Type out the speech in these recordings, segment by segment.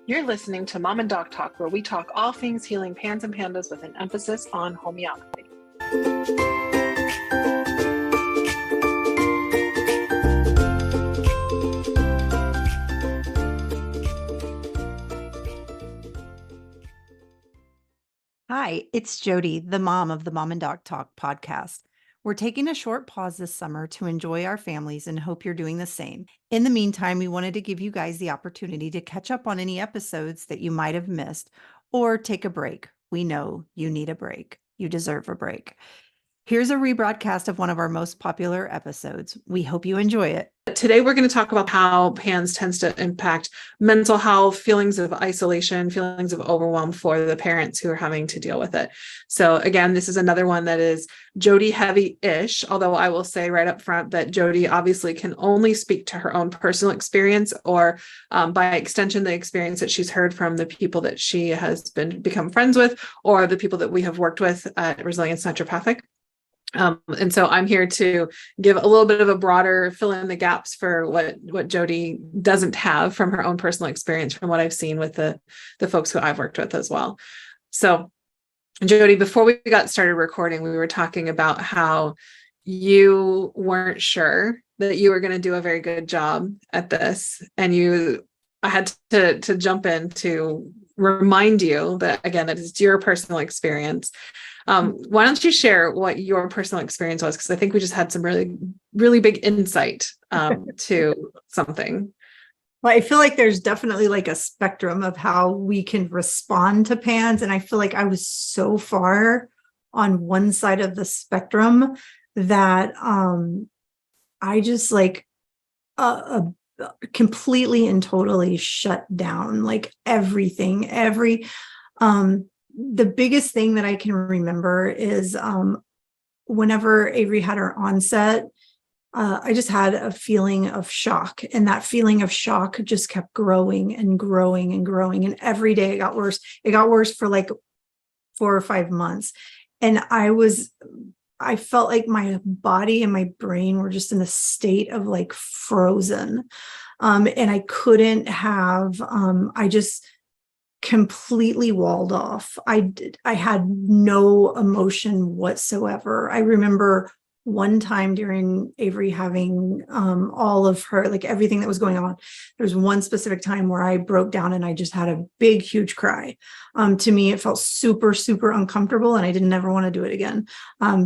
You're listening to Mom and Doc Talk, where we talk all things healing PANS and PANDAS with an emphasis on homeopathy. Hi, it's Jody, the mom of the Mom and Doc Talk podcast. We're taking a short pause this summer to enjoy our families and hope you're doing the same. In the meantime, we wanted to give you guys the opportunity to catch up on any episodes that you might have missed or take a break. We know you need a break. You deserve a break. Here's a rebroadcast of one of our most popular episodes. We hope you enjoy it. Today, we're going to talk about how PANS tends to impact mental health, feelings of isolation, feelings of overwhelm for the parents who are having to deal with it. So again, this is another one that is Jody heavy-ish, although I will say right up front that Jody obviously can only speak to her own personal experience or by extension, the experience that she's heard from the people that she has become friends with or the people that we have worked with at Resilience Naturopathic. And so I'm here to give a little bit of a broader fill in the gaps for what Jody doesn't have from her own personal experience, from what I've seen with the folks who I've worked with as well. So Jody, before we got started recording, we were talking about how you weren't sure that you were going to do a very good job at this. And I had to jump in to remind you that, again, that is your personal experience. Why don't you share what your personal experience was? Because I think we just had some really, really big insight to something. Well, I feel like there's definitely like a spectrum of how we can respond to PANS. And I feel like I was so far on one side of the spectrum that I just like completely and totally shut down like everything, the biggest thing that I can remember is whenever Avery had her onset, I just had a feeling of shock. And that feeling of shock just kept growing and growing and growing. And every day it got worse. It got worse for like 4 or 5 months. And I felt like my body and my brain were just in a state of like frozen. And I couldn't have, I just completely walled off. I had no emotion whatsoever. I remember one time during Avery having all of her, like everything that was going on, there's one specific time where I broke down and I just had a big, huge cry. To me, it felt super, super uncomfortable and I didn't ever want to do it again.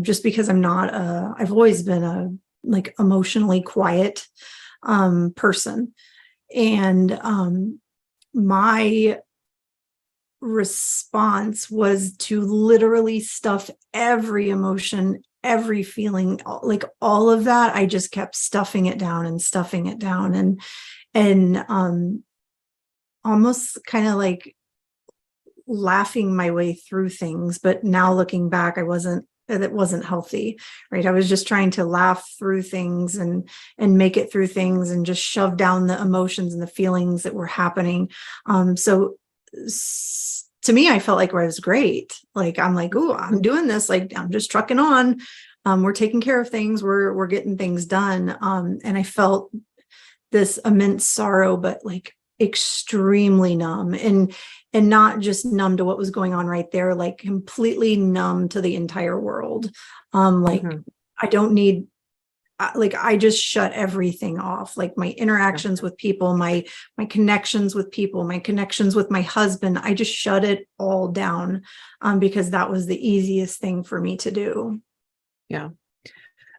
Just because I've always been a like emotionally quiet person. And my response was to literally stuff every emotion, every feeling, like all of that. I just kept stuffing it down and almost kind of like laughing my way through things. But now looking back, it wasn't healthy, right? I was just trying to laugh through things and make it through things and just shove down the emotions and the feelings that were happening. So to me, I felt like I was great. Like, I'm like, oh, I'm doing this. Like, I'm just trucking on. We're taking care of things. We're getting things done. And I felt this immense sorrow, but like extremely numb and not just numb to what was going on right there, like completely numb to the entire world. I don't need, like, I just shut everything off, like my interactions with people, my connections with people, my connections with my husband. I just shut it all down because that was the easiest thing for me to do. Yeah.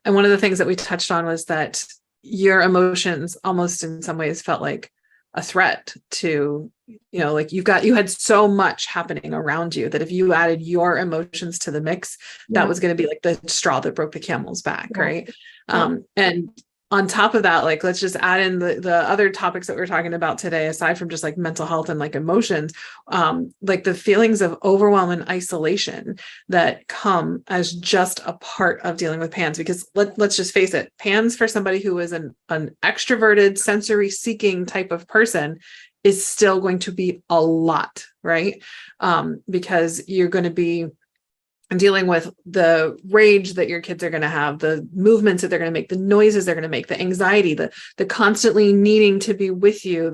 And one of the things that we touched on was that your emotions almost in some ways felt like a threat to, like you had so much happening around you that if you added your emotions to the mix, that was going to be like the straw that broke the camel's back. Yeah. Right. Yeah. And on top of that, like, let's just add in the other topics that we're talking about today, aside from just like mental health and like emotions, like the feelings of overwhelm and isolation that come as just a part of dealing with PANS. Because let's just face it, PANS for somebody who is an extroverted, sensory seeking type of person is still going to be a lot, right? Because you're going to be dealing with the rage that your kids are going to have, the movements that they're going to make, the noises they're going to make, the anxiety, the constantly needing to be with you,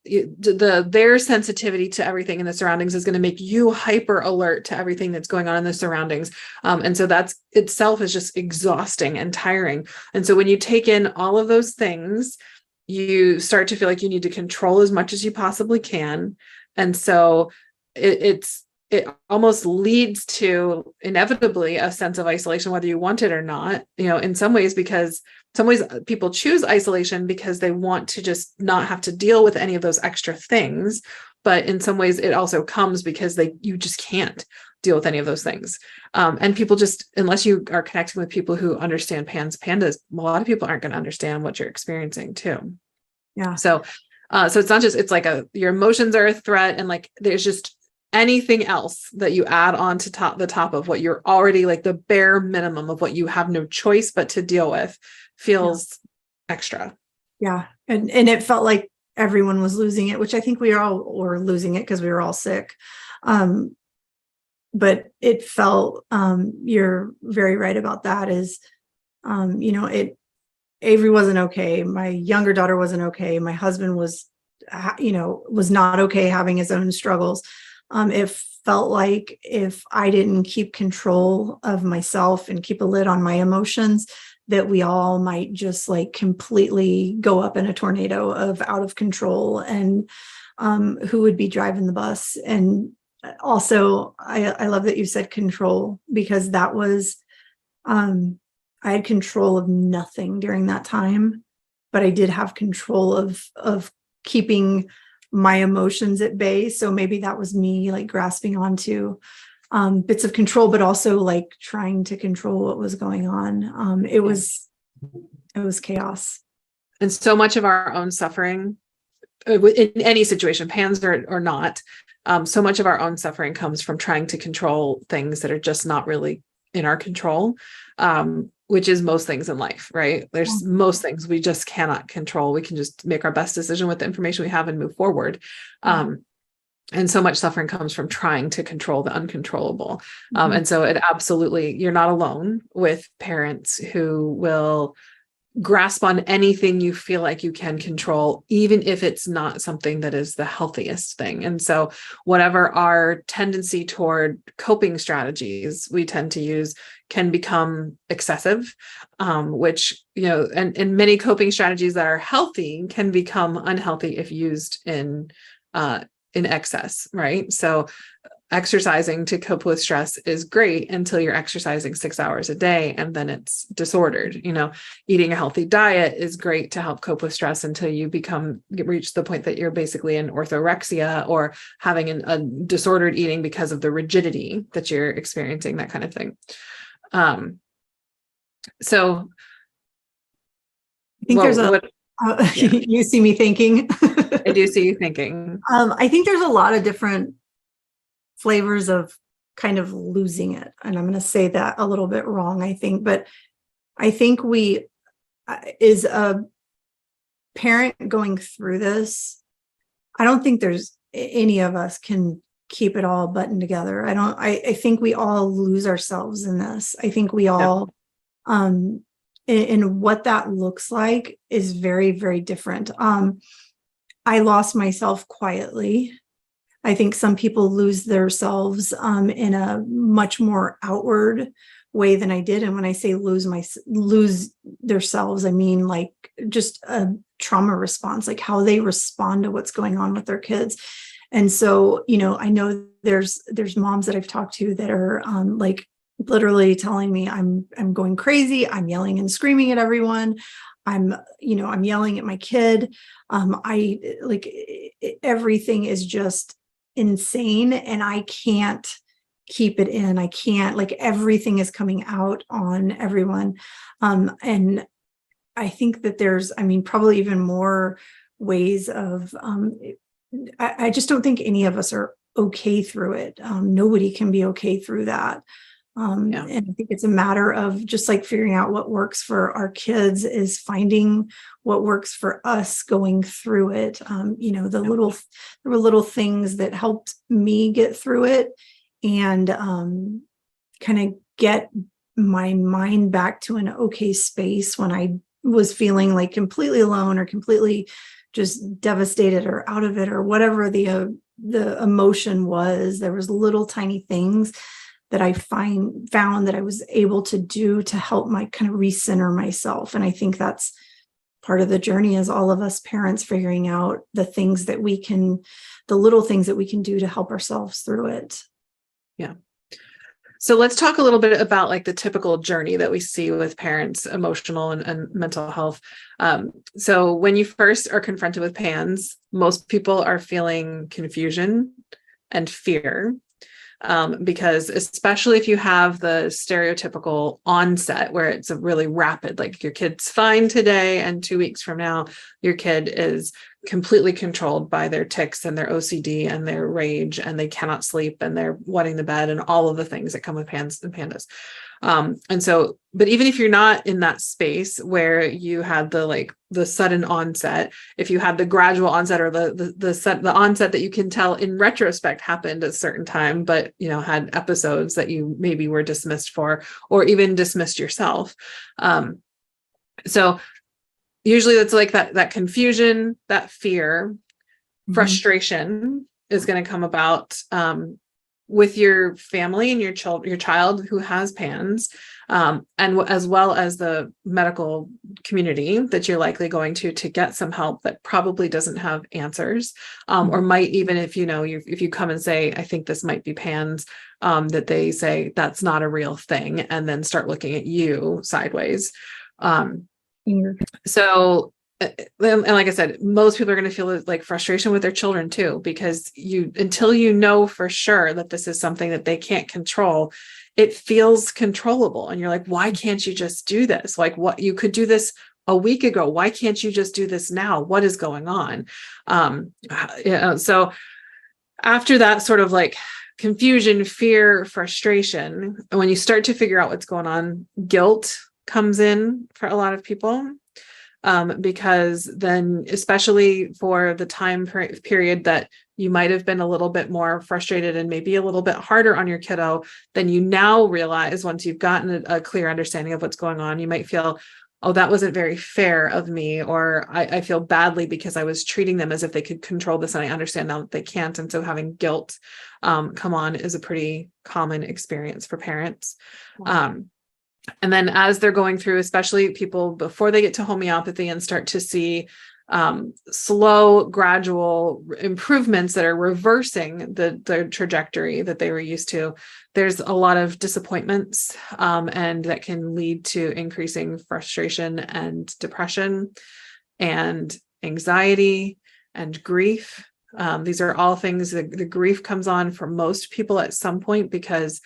their sensitivity to everything in the surroundings is going to make you hyper alert to everything that's going on in the surroundings. And so that's itself is just exhausting and tiring. And so when you take in all of those things, you start to feel like you need to control as much as you possibly can. And so it almost leads to inevitably a sense of isolation, whether you want it or not, in some ways people choose isolation because they want to just not have to deal with any of those extra things. But in some ways it also comes because you just can't deal with any of those things. And people just, unless you are connecting with people who understand PANDAS, a lot of people aren't going to understand what you're experiencing too. Yeah. So it's not just, it's like your emotions are a threat, and like, there's just anything else that you add on to the top of what you're already, like the bare minimum of what you have no choice but to deal with, feels extra. Yeah. And it felt like everyone was losing it, which I think we all were losing it because we were all sick. But it felt, you're very right about that, is, Avery wasn't okay. My younger daughter wasn't okay. My husband was not okay, having his own struggles. It felt like if I didn't keep control of myself and keep a lid on my emotions, that we all might just like completely go up in a tornado of out of control, and who would be driving the bus. And also, I love that you said control, because that was, I had control of nothing during that time, but I did have control of keeping my emotions at bay. So maybe that was me like grasping onto bits of control, but also like trying to control what was going on. It was chaos. And so much of our own suffering, in any situation, PANS or not, so much of our own suffering comes from trying to control things that are just not really in our control, which is most things in life, right? There's most things we just cannot control. We can just make our best decision with the information we have and move forward. And so much suffering comes from trying to control the uncontrollable. And so it absolutely, you're not alone with parents who will grasp on anything you feel like you can control, even if it's not something that is the healthiest thing. And so whatever our tendency toward coping strategies we tend to use can become excessive, which, and many coping strategies that are healthy can become unhealthy if used in excess, right? So exercising to cope with stress is great until you're exercising 6 hours a day, and then it's disordered. Eating a healthy diet is great to help cope with stress until you reach the point that you're basically in orthorexia, or having a disordered eating because of the rigidity that you're experiencing, that kind of thing. So I think you see me thinking. I do see you thinking. I think there's a lot of different flavors of kind of losing it. And I'm going to say that a little bit wrong, I think, but I think is a parent going through this, I don't think there's any of us can keep it all buttoned together. I think we all lose ourselves in this. I think we all, and what that looks like is very, very different. I lost myself quietly. I think some people lose themselves in a much more outward way than I did. And when I say lose themselves, I mean like just a trauma response, like how they respond to what's going on with their kids. And so, I know there's moms that I've talked to that are like literally telling me I'm going crazy. I'm yelling and screaming at everyone. I'm yelling at my kid. Everything is just insane, and I can't keep it in. I can't, like, everything is coming out on everyone. And I think that there's, probably even more ways of, I just don't think any of us are okay through it. Nobody can be okay through that. And I think it's a matter of just like figuring out what works for our kids, is finding what works for us going through it. There were little things that helped me get through it, and kind of get my mind back to an okay space when I was feeling like completely alone or completely just devastated or out of it or whatever the emotion was. There was little tiny things that I found that I was able to do to help my kind of recenter myself. And I think that's part of the journey, is all of us parents figuring out the little things that we can do to help ourselves through it. Yeah. So let's talk a little bit about like the typical journey that we see with parents' emotional and mental health. So when you first are confronted with PANDS, most people are feeling confusion and fear. Because especially if you have the stereotypical onset where it's a really rapid, like your kid's fine today and 2 weeks from now, your kid is completely controlled by their tics and their OCD and their rage, and they cannot sleep and they're wetting the bed and all of the things that come with PANDS and PANDAS. And so, but even if you're not in that space where you had the sudden onset, if you had the gradual onset or the onset that you can tell in retrospect happened at a certain time, but had episodes that you maybe were dismissed for, or even dismissed yourself. So usually that's like that confusion, that fear, frustration is going to come about with your family and your child who has PANS, and as well as the medical community that you're likely going to get some help that probably doesn't have answers, or might, even if if you come and say, I think this might be PANS, that they say that's not a real thing, and then start looking at you sideways. So, and like I said, most people are going to feel like frustration with their children too, because until you know for sure that this is something that they can't control, it feels controllable. And you're like, why can't you just do this? Like, what, you could do this a week ago. Why can't you just do this now? What is going on? So after that sort of like confusion, fear, frustration, when you start to figure out what's going on, guilt comes in for a lot of people. Because then, especially for the time period that you might have been a little bit more frustrated and maybe a little bit harder on your kiddo than you now realize, once you've gotten a clear understanding of what's going on, you might feel, oh, that wasn't very fair of me, or I feel badly because I was treating them as if they could control this, and I understand now that they can't. And so having guilt come on is a pretty common experience for parents. Wow. And then as they're going through, especially people before they get to homeopathy and start to see slow, gradual improvements that are reversing the trajectory that they were used to, there's a lot of disappointments, and that can lead to increasing frustration and depression and anxiety and grief. These are all things that the grief comes on for most people at some point, because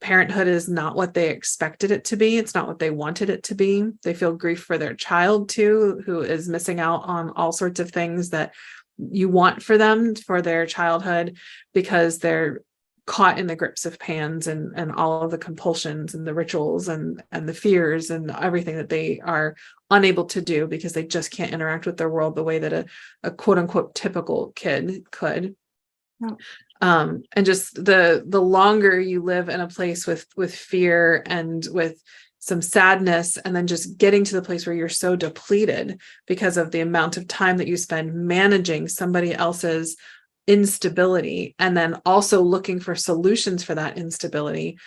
parenthood is not what they expected it to be. It's not what they wanted it to be. They feel grief for their child too, who is missing out on all sorts of things that you want for them, for their childhood, because they're caught in the grips of PANS and all of the compulsions and the rituals and the fears and everything that they are unable to do because they just can't interact with their world the way that a quote unquote typical kid could. Yeah. And just the longer you live in a place with fear and with some sadness, and then just getting to the place where you're so depleted because of the amount of time that you spend managing somebody else's instability, and then also looking for solutions for that instability,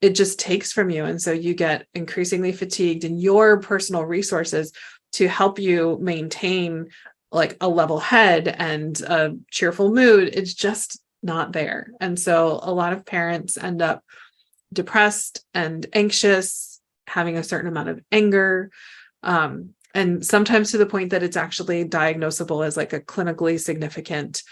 it just takes from you. And so you get increasingly fatigued, and your personal resources to help you maintain like a level head and a cheerful mood, it's just not there. And so a lot of parents end up depressed and anxious, having a certain amount of anger, and sometimes to the point that it's actually diagnosable as like a clinically significant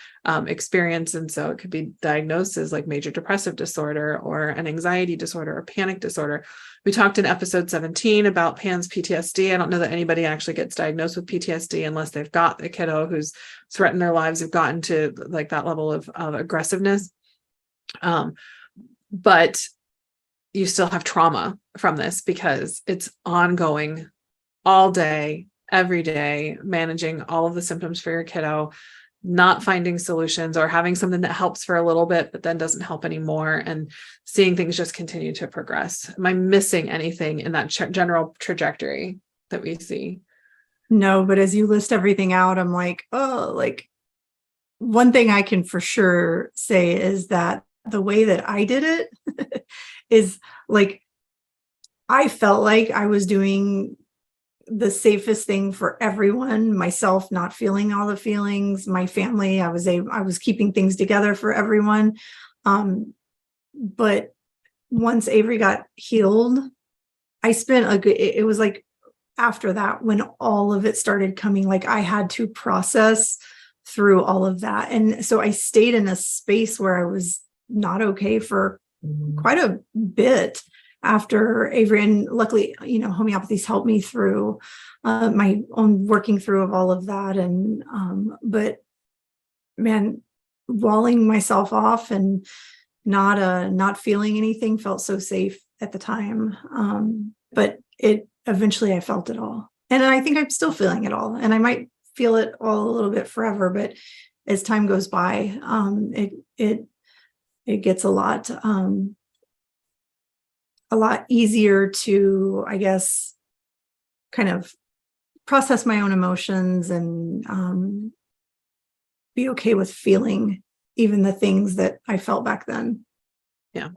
experience. And so it could be diagnosed as like major depressive disorder or an anxiety disorder or panic disorder. We talked in episode 17 about PANS PTSD. I don't know that anybody actually gets diagnosed with PTSD unless they've got a kiddo who's threatened their lives, have gotten to like that level of aggressiveness. But you still have trauma from this because it's ongoing all day, every day, managing all of the symptoms for your kiddo, not finding solutions or having something that helps for a little bit, but then doesn't help anymore, and seeing things just continue to progress. Am I missing anything in that general trajectory that we see? No, but as you list everything out, I'm like, oh, like one thing I can for sure say is that the way that I did it is like, I felt like I was doing the safest thing for everyone, myself not feeling all the feelings, my family, I was keeping things together for everyone. But once Avery got healed, I spent it was like after that when all of it started coming, like I had to process through all of that. And so I stayed in a space where I was not okay for quite a bit after Avery, and luckily, homeopathy's helped me through my own working through of all of that. And but man, walling myself off and not feeling anything felt so safe at the time. But it eventually I felt it all, and I think I'm still feeling it all, and I might feel it all a little bit forever. But as time goes by, it gets a lot easier to, I guess, kind of process my own emotions and be okay with feeling even the things that I felt back then. Yeah.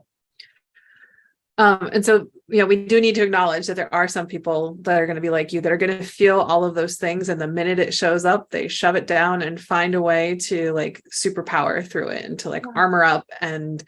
And so, we do need to acknowledge that there are some people that are going to be like you, that are going to feel all of those things. And the minute it shows up, they shove it down and find a way to like superpower through it and to like armor up and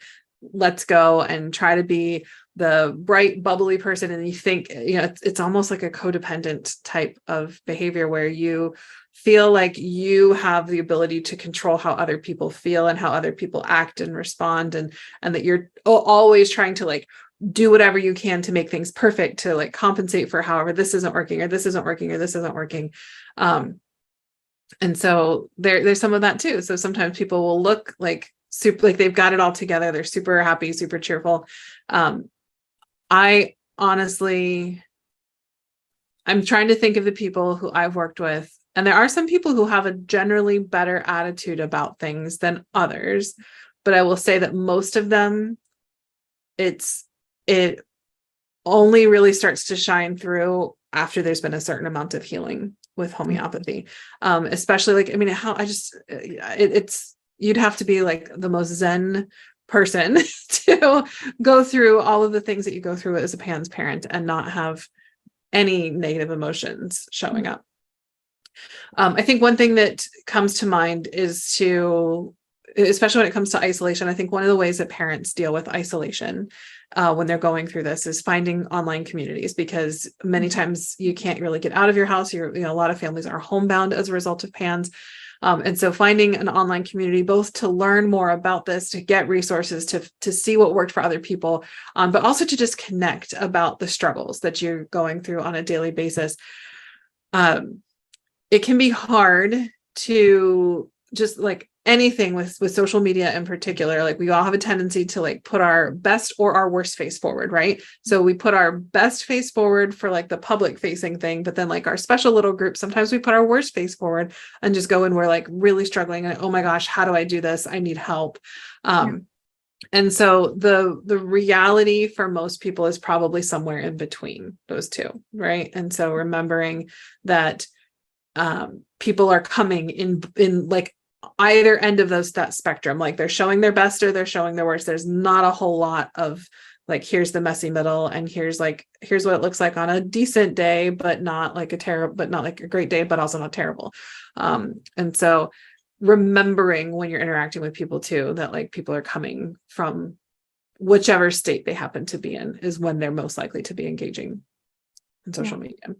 let's go and try to be the bright, bubbly person. And you think, it's almost like a codependent type of behavior where you feel like you have the ability to control how other people feel and how other people act and respond. And that you're always trying to like do whatever you can to make things perfect, to like compensate for however this isn't working or this isn't working or this isn't working. And so there's some of that too. So sometimes people will look like super, like they've got it all together. They're super happy, super cheerful. I honestly, I'm trying to think of the people who I've worked with, and there are some people who have a generally better attitude about things than others, but I will say that most of them, it only really starts to shine through after there's been a certain amount of healing with homeopathy. Especially like, it's, you'd have to be like the most Zen person to go through all of the things that you go through as a PANS parent and not have any negative emotions showing up. I think one thing that comes to mind is especially when it comes to isolation, I think one of the ways that parents deal with isolation when they're going through this is finding online communities, because many times you can't really get out of your house. A lot of families are homebound as a result of PANS. And so finding an online community, both to learn more about this, to get resources, to see what worked for other people, but also to just connect about the struggles that you're going through on a daily basis. It can be hard to just like anything with social media in particular. Like we all have a tendency to like put our best or our worst face forward, right? So we put our best face forward for like the public facing thing, but then like our special little group, sometimes we put our worst face forward and just go and we're like really struggling. And oh my gosh, how do I do this? I need help. And so the reality for most people is probably somewhere in between those two, right? And so remembering that people are coming in like either end of that spectrum, like they're showing their best or they're showing their worst. There's not a whole lot of like, here's the messy middle, and here's what it looks like on a decent day, but not like a great day, but also not terrible. And so remembering when you're interacting with people too, that like people are coming from whichever state they happen to be in is when they're most likely to be engaging in social media.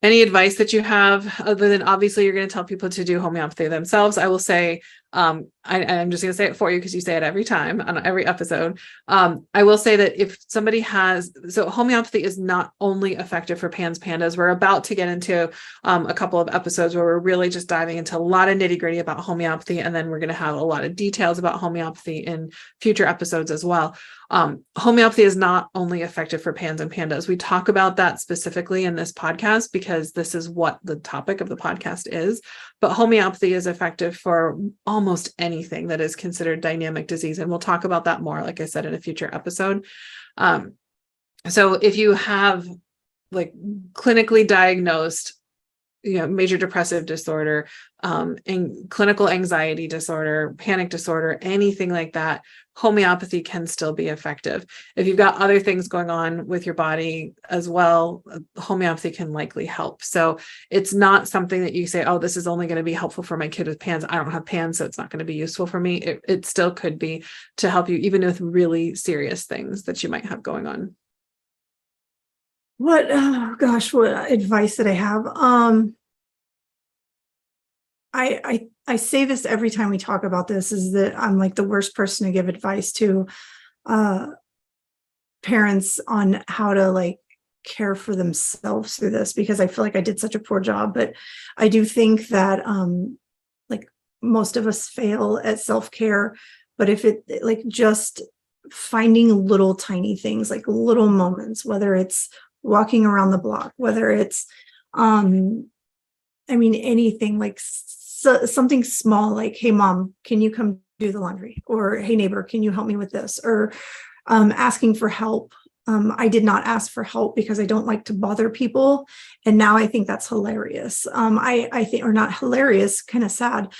Any advice that you have, other than obviously you're going to tell people to do homeopathy themselves? I will say I'm just going to say it for you because you say it every time on every episode. I will say that if somebody so homeopathy is not only effective for PANS PANDAS. We're about to get into a couple of episodes where we're really just diving into a lot of nitty gritty about homeopathy. And then we're going to have a lot of details about homeopathy in future episodes as well. Homeopathy is not only effective for PANS and PANDAS. We talk about that specifically in this podcast because this is what the topic of the podcast is. But homeopathy is effective for almost anything that is considered dynamic disease. And we'll talk about that more, like I said, in a future episode. So if you have like clinically diagnosed major depressive disorder, and clinical anxiety disorder, panic disorder, anything like that, homeopathy can still be effective. If you've got other things going on with your body as well, homeopathy can likely help. So it's not something that you say, oh, this is only going to be helpful for my kid with PANS. I don't have PANS, so it's not going to be useful for me. It still could be to help you, even with really serious things that you might have going on. What advice did I have? I say this every time we talk about this, is that I'm like the worst person to give advice to parents on how to like care for themselves through this, because I feel like I did such a poor job. But I do think that like most of us fail at self-care, but if it like just finding little tiny things, like little moments, whether it's walking around the block, whether it's anything like something small, like, hey mom, can you come do the laundry? Or hey neighbor, can you help me with this? Or asking for help. I did not ask for help because I don't like to bother people. And now I think that's hilarious. I think, or not hilarious, kind of sad,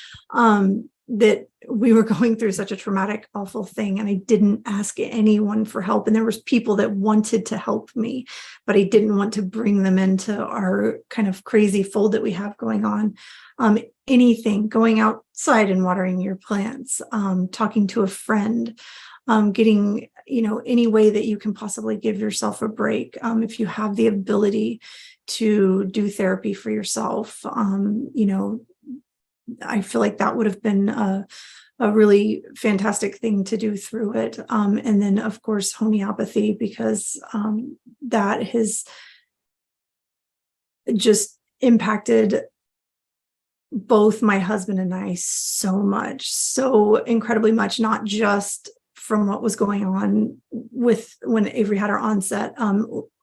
that we were going through such a traumatic, awful thing. And I didn't ask anyone for help. And there was people that wanted to help me, but I didn't want to bring them into our kind of crazy fold that we have going on. Anything, going outside and watering your plants, talking to a friend, getting, any way that you can possibly give yourself a break. If you have the ability to do therapy for yourself, I feel like that would have been a really fantastic thing to do through it. And then of course, homeopathy, because that has just impacted both my husband and I so much, so incredibly much, not just from what was going on with when Avery had her onset,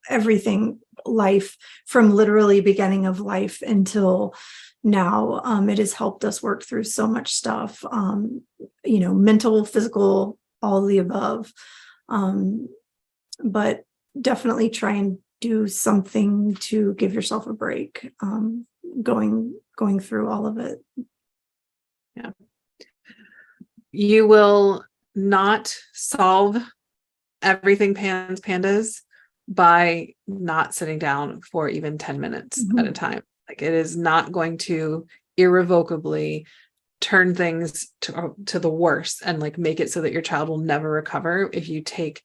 everything, life, from literally beginning of life until now. It has helped us work through so much stuff, mental, physical, all the above. But definitely try and do something to give yourself a break, going through all of it. Yeah. You will not solve everything PANS PANDAS by not sitting down for even 10 minutes at a time. Like, it is not going to irrevocably turn things to the worse and like make it so that your child will never recover if you take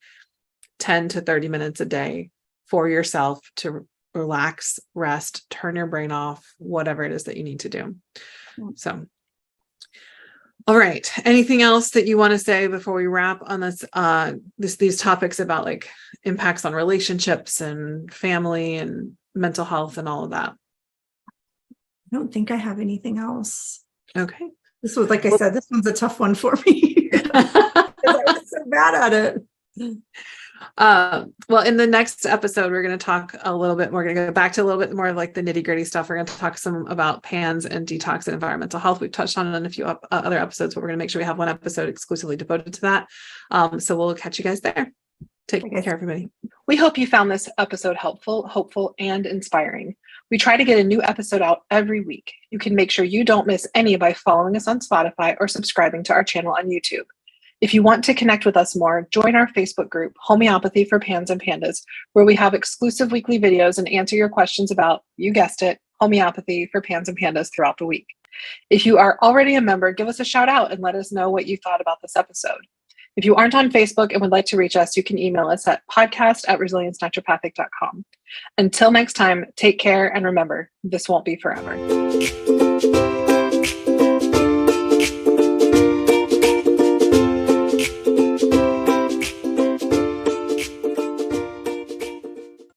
10 to 30 minutes a day for yourself to relax, rest, turn your brain off, whatever it is that you need to do. So, all right. Anything else that you want to say before we wrap on this, these topics about like impacts on relationships and family and mental health and all of that? I don't think I have anything else. Okay. This was, like I said, this one's a tough one for me. I was so bad at it. Well, in the next episode, we're going to talk a little bit more. We're going to go back to a little bit more of like the nitty gritty stuff. We're going to talk some about PANS and detox and environmental health. We've touched on it in a few other episodes, but we're going to make sure we have one episode exclusively devoted to that. So we'll catch you guys there. Take care, everybody. We hope you found this episode helpful, hopeful, and inspiring. We try to get a new episode out every week. You can make sure you don't miss any by following us on Spotify or subscribing to our channel on YouTube. If you want to connect with us more, join our Facebook group, Homeopathy for PANS and PANDAS, where we have exclusive weekly videos and answer your questions about, you guessed it, homeopathy for PANS and PANDAS throughout the week. If you are already a member, give us a shout out and let us know what you thought about this episode. If you aren't on Facebook and would like to reach us, you can email us at podcast@resiliencenaturopathic.com. Until next time, take care and remember, this won't be forever.